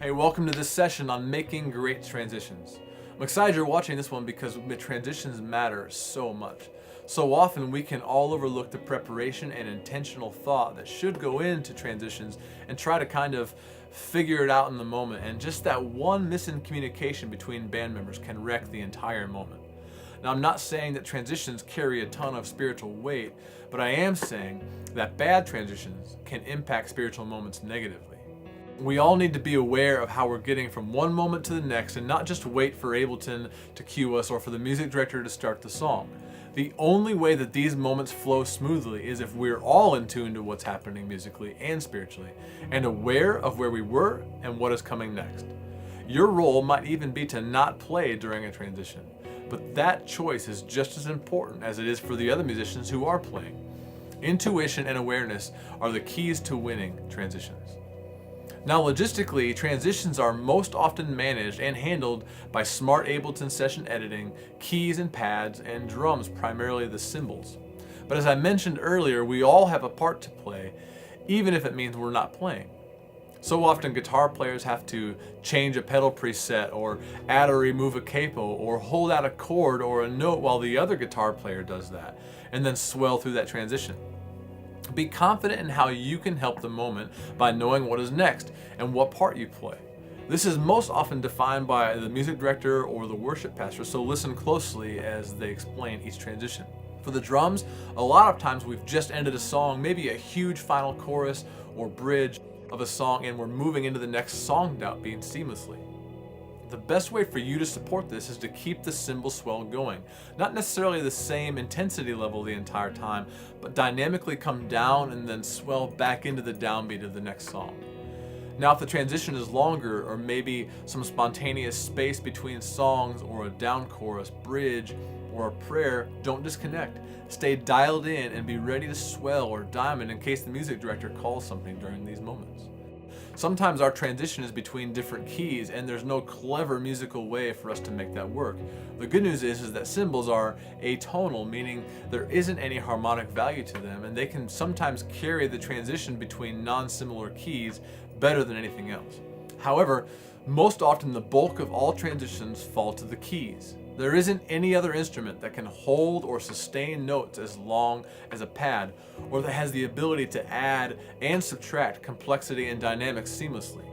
Hey, welcome to this session on making great transitions. I'm excited you're watching this one because the transitions matter so much. So often we can all overlook the preparation and intentional thought that should go into transitions and try to kind of figure it out in the moment. And just that one missing communication between band members can wreck the entire moment. Now, I'm not saying that transitions carry a ton of spiritual weight, but I am saying that bad transitions can impact spiritual moments negatively. We all need to be aware of how we're getting from one moment to the next and not just wait for Ableton to cue us or for the music director to start the song. The only way that these moments flow smoothly is if we're all in tune to what's happening musically and spiritually and aware of where we were and what is coming next. Your role might even be to not play during a transition, but that choice is just as important as it is for the other musicians who are playing. Intuition and awareness are the keys to winning transitions. Now, logistically, transitions are most often managed and handled by smart Ableton session editing, keys and pads, and drums, primarily the cymbals. But as I mentioned earlier, we all have a part to play, even if it means we're not playing. So often guitar players have to change a pedal preset or add or remove a capo or hold out a chord or a note while the other guitar player does that, and then swell through that transition. Be confident in how you can help the moment by knowing what is next and what part you play. This is most often defined by the music director or the worship pastor, so listen closely as they explain each transition. For the drums, a lot of times we've just ended a song, maybe a huge final chorus or bridge of a song, and we're moving into the next song beat seamlessly. The best way for you to support this is to keep the cymbal swell going. Not necessarily the same intensity level the entire time, but dynamically come down and then swell back into the downbeat of the next song. Now, if the transition is longer or maybe some spontaneous space between songs or a down chorus, bridge, or a prayer, don't disconnect. Stay dialed in and be ready to swell or diamond in case the music director calls something during these moments. Sometimes our transition is between different keys and there's no clever musical way for us to make that work. The good news is that cymbals are atonal, meaning there isn't any harmonic value to them, and they can sometimes carry the transition between non-similar keys better than anything else. However, most often the bulk of all transitions fall to the keys. There isn't any other instrument that can hold or sustain notes as long as a pad, or that has the ability to add and subtract complexity and dynamics seamlessly.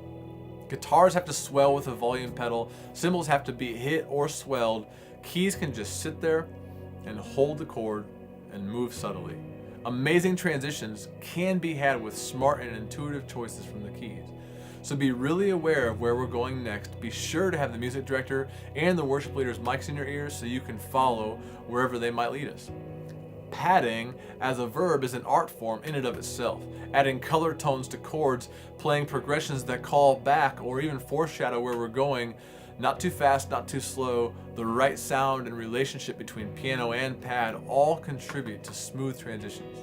Guitars have to swell with a volume pedal, cymbals have to be hit or swelled, keys can just sit there and hold the chord and move subtly. Amazing transitions can be had with smart and intuitive choices from the keys. So be really aware of where we're going next. Be sure to have the music director and the worship leader's mics in your ears so you can follow wherever they might lead us. Padding as a verb is an art form in and of itself. Adding color tones to chords, playing progressions that call back or even foreshadow where we're going, not too fast, not too slow, the right sound and relationship between piano and pad all contribute to smooth transitions.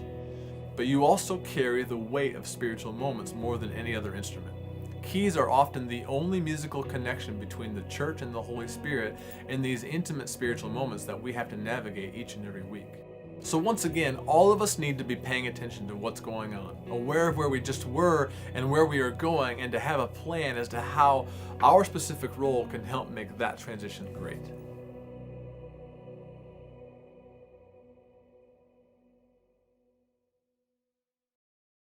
But you also carry the weight of spiritual moments more than any other instrument. Keys are often the only musical connection between the church and the Holy Spirit in these intimate spiritual moments that we have to navigate each and every week. So once again, all of us need to be paying attention to what's going on, aware of where we just were and where we are going, and to have a plan as to how our specific role can help make that transition great.